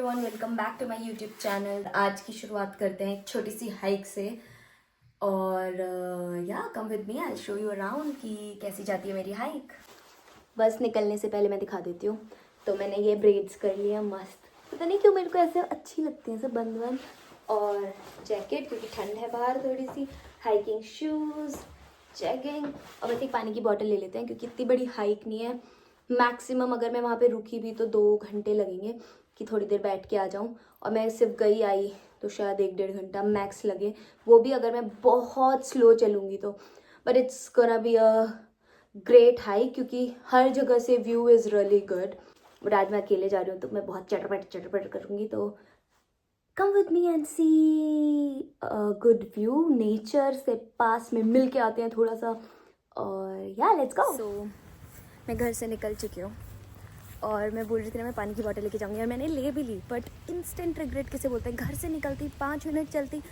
Everyone, welcome back to my YouTube channel. आज की शुरुआत करते हैं एक छोटी सी हाइक से। और या कम with me, I show you around कि कैसी जाती है मेरी हाइक। बस निकलने से पहले मैं दिखा देती हूँ। तो मैंने ये ब्रेड्स कर लिया मस्त। पता नहीं क्यों मेरे को ऐसे अच्छी लगती हैं, सब बंद बंद। और जैकेट क्योंकि ठंड है बाहर थोड़ी सी। हाइकिंग शूज़, जैगिंग, और बस एक पानी की बॉटल ले लेते हैं क्योंकि इतनी बड़ी हाइक नहीं है। मैक्सिमम अगर मैं वहाँ पे रुकी भी तो 2 घंटे लगेंगे कि थोड़ी देर बैठ के आ जाऊँ। और मैं सिर्फ गई आई तो शायद 1-1.5 घंटा मैक्स लगे, वो भी अगर मैं बहुत स्लो चलूँगी तो। But it's gonna be a great hike क्योंकि हर जगह से view is really good. But आज मैं अकेले जा रही हूँ तो मैं बहुत चटपट करूँगी। तो come with me and see good view. Nature से पास में मिल के आते हैं थोड़ा सा। और या लेट्स गो। सो मैं घर से निकल चुकी हूँ और मैं बोल रही थी ना मैं पानी की बोतल लेके जाऊँगी, और मैंने ले भी ली। बट इंस्टेंट रिग्रेट किसे बोलते हैं। घर से निकलती 5 मिनट चलती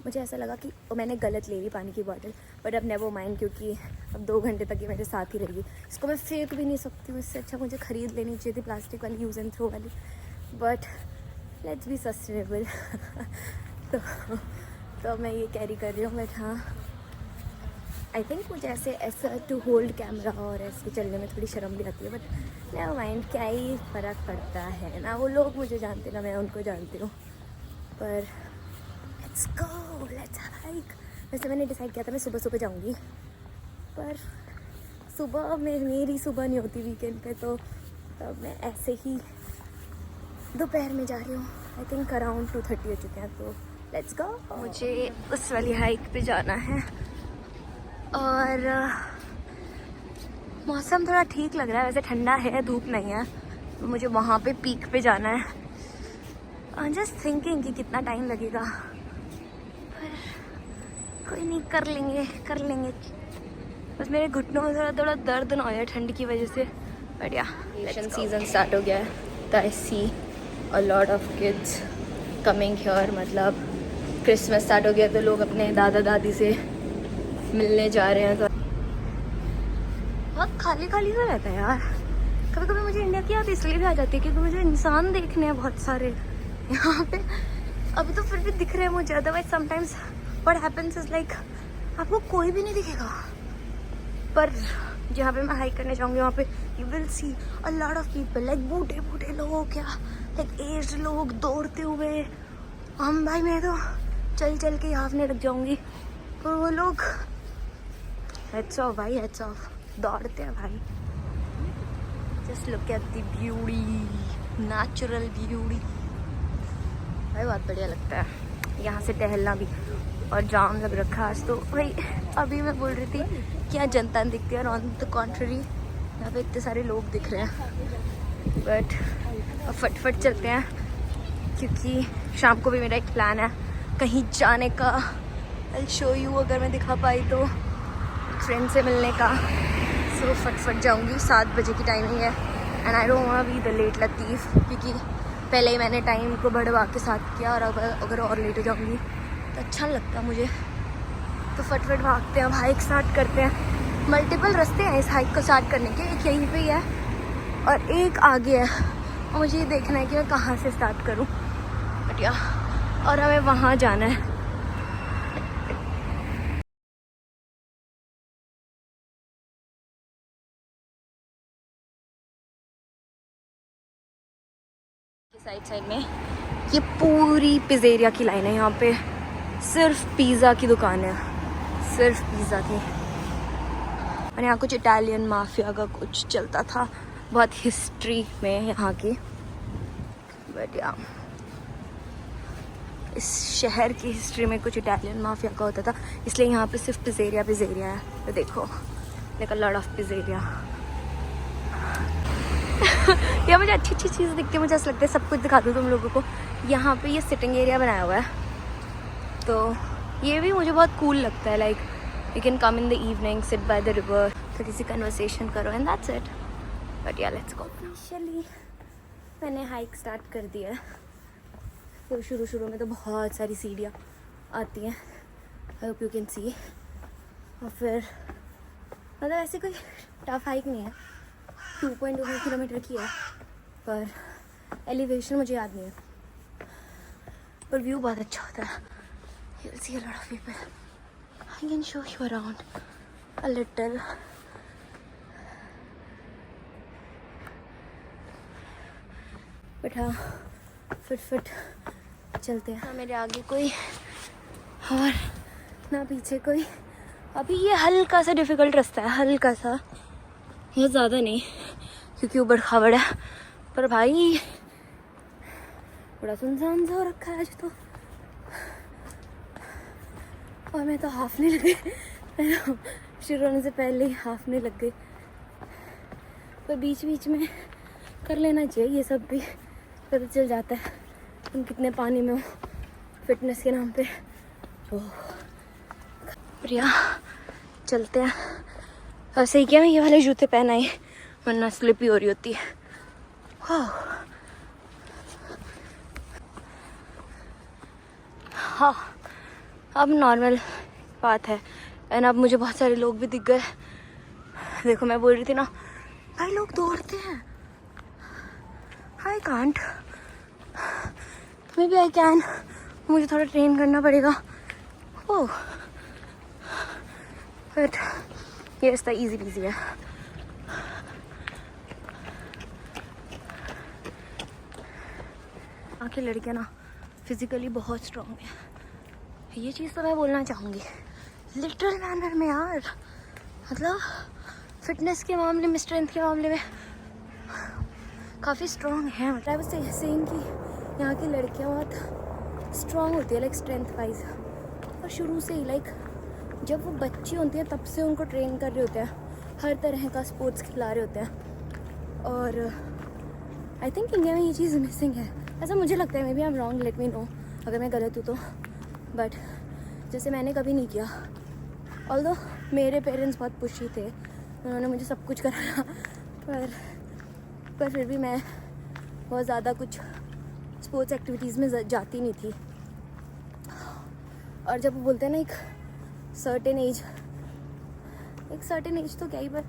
मुझे ऐसा लगा कि मैंने गलत ले ली पानी की बोतल। बट अब नेवर माइंड क्योंकि अब 2 घंटे तक ये मेरे साथ ही रहेगी। इसको मैं फेंक भी नहीं सकती हूँ, इससे अच्छा मुझे ख़रीद लेनी चाहिए थी प्लास्टिक वाली, यूज़ एंड थ्रो वाली। But let's be sustainable. तो मैं ये कैरी कर रही हूँ। बट हाँ, आई थिंक मुझे ऐसा टू होल्ड कैमरा और ऐसे चलने में थोड़ी शर्म भी आती है। बट नेवर माइंड, क्या ही फ़र्क पड़ता है ना। वो लोग मुझे जानते ना मैं उनको जानती हूँ। पर लेट्स गो, लेट्स हाइक। वैसे मैंने डिसाइड किया था मैं सुबह सुबह जाऊँगी, पर सुबह में मेरी सुबह नहीं होती वीकेंड पे। तो तब मैं ऐसे ही दोपहर में जा रही हूँ। आई थिंक अराउंड 2:30 हो चुके हैं। तो लेट्स गो। मुझे उस वाली हाइक पे जाना है और मौसम थोड़ा ठीक लग रहा है, वैसे ठंडा है, धूप नहीं है। मुझे वहाँ पे पीक पे जाना है। आई एम जस्ट थिंकिंग कि कितना टाइम लगेगा, पर कोई नहीं, कर लेंगे। बस मेरे घुटनों में थोड़ा दर्द ना हो जाए ठंड की वजह से। बट या सीजन स्टार्ट हो गया है तो I see a lot of kids coming here. मतलब क्रिसमस स्टार्ट हो गया तो लोग अपने दादा दादी से मिलने जा रहे हैं। तो बहुत खाली सा रहता है यार। कभी कभी मुझे इंडिया की याद इसलिए भी आ जाती है क्योंकि मुझे इंसान देखने हैं बहुत सारे यहाँ पे। अभी तो फिर भी दिख रहे हैं मुझे, otherwise sometimes what happens is like आपको कोई भी नहीं दिखेगा। पर जहाँ पे मैं हाइक करने जाऊँगी वहाँ पे you will see a lot of people, like बूढ़े लोग, क्या लाइक एज्ड लोग दौड़ते हुए। हम भाई मैं तो चल के हाफने लग जाऊँगी। पर वो लोग हेड्स ऑफ भाई, हेड्स ऑफ, दौड़ते हैं भाई। Just look at the beauty, natural beauty भाई, बहुत बढ़िया लगता है यहाँ से टहलना भी। और जाम लग रखा है आज तो भाई। अभी मैं बोल रही थी कि यहाँ जनता दिखती है, और ऑन द कॉन्ट्ररी यहाँ पे इतने सारे लोग दिख रहे हैं। बट अब फटफट चलते हैं क्योंकि शाम को भी मेरा एक प्लान है कहीं जाने का। आई शो यू अगर मैं दिखा पाई तो, फ्रेंड से मिलने का। सो फटफट जाऊंगी, 7 बजे की टाइमिंग है। And I don't want be the late लतीफ़ क्योंकि पहले ही मैंने टाइम को बढ़वा के साथ किया, और अगर और लेट हो जाऊंगी तो अच्छा नहीं लगता मुझे। तो फटफट भागते हैं, हाइक स्टार्ट करते हैं। मल्टीपल रास्ते हैं इस हाइक को स्टार्ट करने के, एक यहीं पे ही है और एक आगे है। और मुझे ये देखना है कि मैं कहाँ से स्टार्ट करूँ। बढ़िया। और हमें वहाँ जाना है। साइड में ये पूरी पिज़्ज़ेरिया की लाइन है। यहाँ पे सिर्फ पिज़्ज़ा की दुकान है, सिर्फ पिज़्ज़ा की। और यहाँ कुछ इटालियन माफिया का कुछ चलता था, बहुत हिस्ट्री में यहाँ की। बट या इस शहर की हिस्ट्री में कुछ इटालियन माफिया का होता था, इसलिए यहाँ पे सिर्फ पिज़्ज़ेरिया है। तो देखो like a lot of pizzeria. यहाँ मुझे अच्छी चीज़ दिखती है, मुझे ऐसा लगता है सब कुछ दिखा दूँ तुम लोगों को। यहाँ पे ये सिटिंग एरिया बनाया हुआ है तो ये भी मुझे बहुत कूल लगता है। Like you can come in the evening, sit by the river, थोड़ी सी कन्वर्सेशन करो एंड दैट्स इट। बट या लेट्स गो। ऑफिशियली मैंने हाइक स्टार्ट कर दिया है। तो शुरू में तो बहुत सारी सीढ़ियाँ आती हैं, I hope you can see. और फिर मतलब ऐसे कोई टफ हाइक नहीं है, 2.2 किलोमीटर की है, पर एलिवेशन मुझे याद नहीं है। पर व्यू बहुत अच्छा होता है. You'll see a lot of people. I can show you around a little. But हाँ, फट चलते हैं. मेरे आगे कोई और ना पीछे कोई. अभी ये हल्का सा डिफ़िकल्ट रास्ता है, हल्का सा, बहुत ज़्यादा नहीं क्योंकि ऊबड़ खाबड़ है. पर भाई बड़ा सुनसान सा हो रखा है आज तो. और मैं तो हाफने लग गई शुरू होने से पहले ही हाफने लग गई. पर बीच बीच में कर लेना चाहिए ये सब भी, पता चल जाता है तुम कितने पानी में हो फिटनेस के नाम पे. प्रिया चलते हैं. और सही किया मैं ये वाले जूते पहन आई, वरना स्लिपी हो रही होती है. हाँ अब नॉर्मल बात है. एंड अब मुझे बहुत सारे लोग भी दिख गए. देखो मैं बोल रही थी ना भाई लोग दौड़ते हैं. I can't, maybe I can. मुझे थोड़ा ट्रेन करना पड़ेगा. ओह बट ये रास्ता इजी पीजी है. आखिर लड़कियाँ ना फिजिकली बहुत स्ट्रॉन्ग है, ये चीज़ तो मैं बोलना चाहूँगी लिटरल मैनर में यार. मतलब फिटनेस के मामले में, स्ट्रेंथ के मामले में काफ़ी स्ट्रॉन्ग है. मतलब आई वाज सेइंग कि यहाँ की लड़कियाँ बहुत स्ट्रॉन्ग होती है लाइक स्ट्रेंथ वाइज. और शुरू से ही लाइक जब वो बच्ची होती हैं तब से उनको ट्रेन कर रहे होते हैं, हर तरह का स्पोर्ट्स खिला रहे होते हैं. और आई थिंक इंडिया में ये चीज़ मिसिंग है, ऐसा मुझे लगता है. Maybe I am wrong, let me know अगर मैं गलत हूँ तो. बट जैसे मैंने कभी नहीं किया. ऑल्दो मेरे पेरेंट्स बहुत पुशी थे, उन्होंने मुझे सब कुछ कराया, पर फिर भी मैं बहुत ज़्यादा कुछ स्पोर्ट्स एक्टिविटीज़ में जाती नहीं थी. और जब वो बोलते हैं ना एक सर्टेन एज तो क्या ही, पर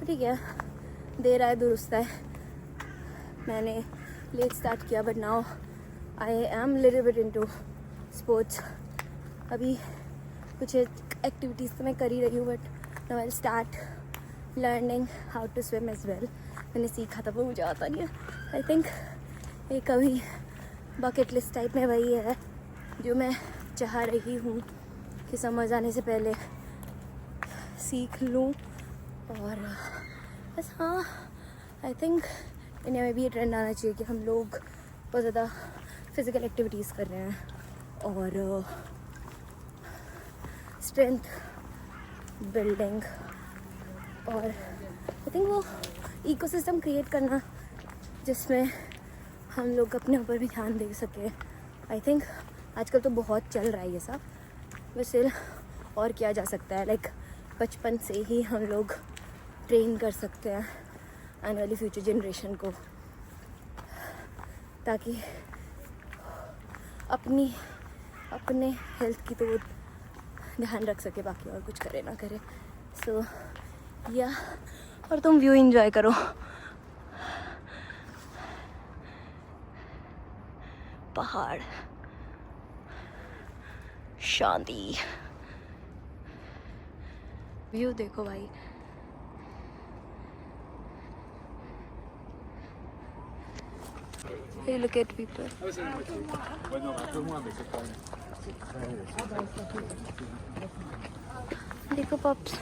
ठीक है, देर आए दुरुस्त है. मैंने लेट स्टार्ट किया but now I am little bit into sports. अभी कुछ एक्टिविटीज़ तो मैं कर ही रही हूँ but now I start learning how to swim as well. मैंने सीखा था पर मुझे आता नहीं है. आई थिंक एक अभी बकेट लिस्ट टाइप में वही है जो मैं चाह रही हूँ कि समझ आने से पहले सीख लूँ. और बस हाँ, आई थिंक इंडिया में भी ये ट्रेंड आना चाहिए कि हम लोग बहुत ज़्यादा फिज़िकल एक्टिविटीज़ कर रहे हैं और स्ट्रेंथ बिल्डिंग. और आई थिंक वो इकोसिस्टम क्रिएट करना जिसमें हम लोग अपने ऊपर भी ध्यान दे सकें. आई थिंक आजकल तो बहुत चल रहा है ये सब, वैसे और किया जा सकता है. लाइक बचपन से ही हम लोग ट्रेन कर सकते हैं आने वाली फ्यूचर जनरेशन को, ताकि अपने हेल्थ की तो वो ध्यान रख सके, बाकी और कुछ करे ना करे. सो या और तुम व्यू एंजॉय करो. पहाड़, शांति, व्यू देखो भाई. Hey, look at people. देखो पप्स.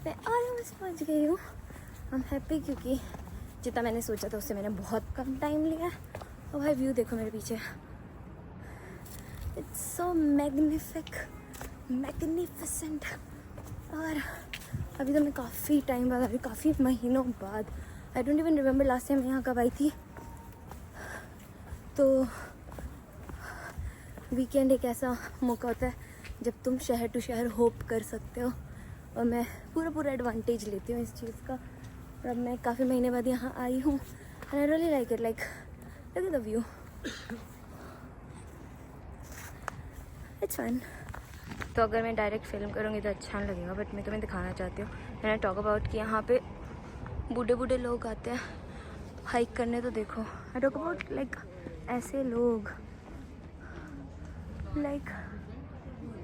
मैं ऑलमोस्ट पहुंच गई हूँ. आई एम हैप्पी क्योंकि जितना मैंने सोचा था उससे मैंने बहुत कम टाइम लिया. और भाई व्यू देखो मेरे पीछे, इट्स सो मैग्निफिसेंट. और अभी तो मैं काफ़ी टाइम बाद, अभी काफ़ी महीनों बाद, I don't even remember last time मैं यहाँ कब आई थी. तो वीकेंड एक ऐसा मौका होता है जब तुम शहर टू शहर होप कर सकते हो, और मैं पूरा एडवांटेज लेती हूँ इस चीज़ का. और अब मैं काफ़ी महीने बाद यहाँ आई हूँ and I really like it. Like look at the view. It's fun. तो अगर मैं डायरेक्ट फिल्म करूँगी तो अच्छा नहीं लगेगा, बट मैं तुम्हें दिखाना चाहती हूँ। मैंने टॉक अबाउट कि यहाँ पे बूढ़े बूढ़े लोग आते हैं हाइक करने, तो देखो आई टॉक अबाउट लाइक ऐसे लोग लाइक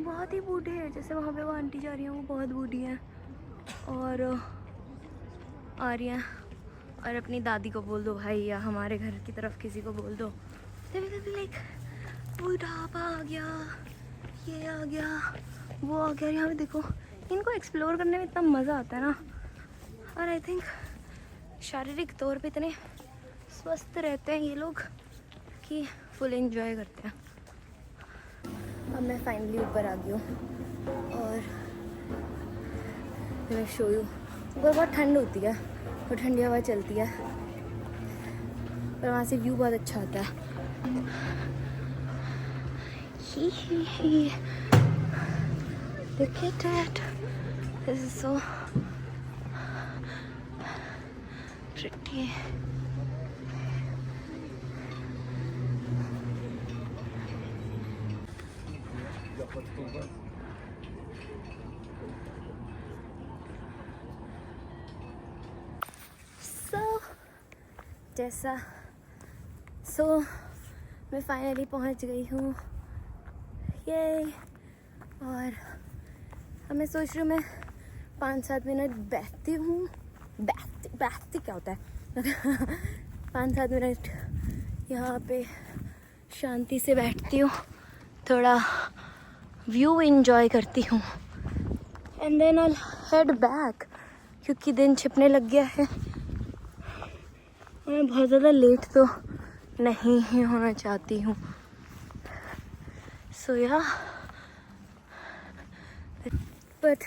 बहुत ही बूढ़े हैं। जैसे वहाँ पे वो आंटी जा रही हैं, वो बहुत बूढ़ी हैं और आ रही हैं, और अपनी दादी को बोल दो भाई, या हमारे घर की तरफ किसी को बोल दो, कभी लाइक बुढ़ापा आ गया, ये आ गया, वो आ गया। यहाँ पे देखो, इनको एक्सप्लोर करने में इतना मज़ा आता है ना, और आई थिंक शारीरिक तौर पे इतने स्वस्थ रहते हैं ये लोग कि फुल एंजॉय करते हैं। अब मैं फाइनली ऊपर आ गई हूँ और मैं शो यू। ऊपर बहुत ठंड होती है और ठंडी हवा चलती है, पर वहाँ से व्यू बहुत अच्छा आता है। ही Look at that. This is so pretty. So मैं फाइनली पहुंच गई हूँ ये, और अब मैं सोच रही हूँ मैं 5-7 मिनट बैठती हूँ। बैठती क्या होता है 5-7 मिनट यहाँ पे शांति से बैठती हूँ, थोड़ा व्यू एंजॉय करती हूँ, and then I head back, क्योंकि दिन छिपने लग गया है। मैं बहुत ज़्यादा लेट तो नहीं ही होना चाहती हूँ। सो या, but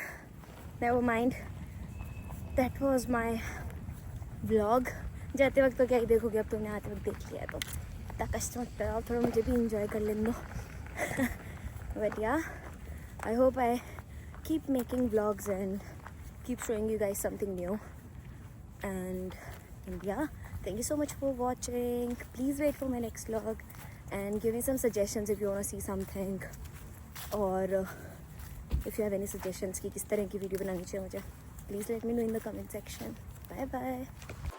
never mind, that was my vlog. जाते वक्त तो क्या ही देखोगे, अब तुमने आते वक्त देख लिया तो इतना कष्ट मत कराओ, थोड़ा मुझे भी इंजॉय कर लेने दो। बट या, I hope I keep making vlogs and keep showing you guys something new. And yeah, thank you so much for watching. Please wait for my next vlog and give me some suggestions if you want to see something, or if you have any suggestions कि किस तरह की video बनानी चाहिए मुझे, please let me know in the comment section. Bye bye.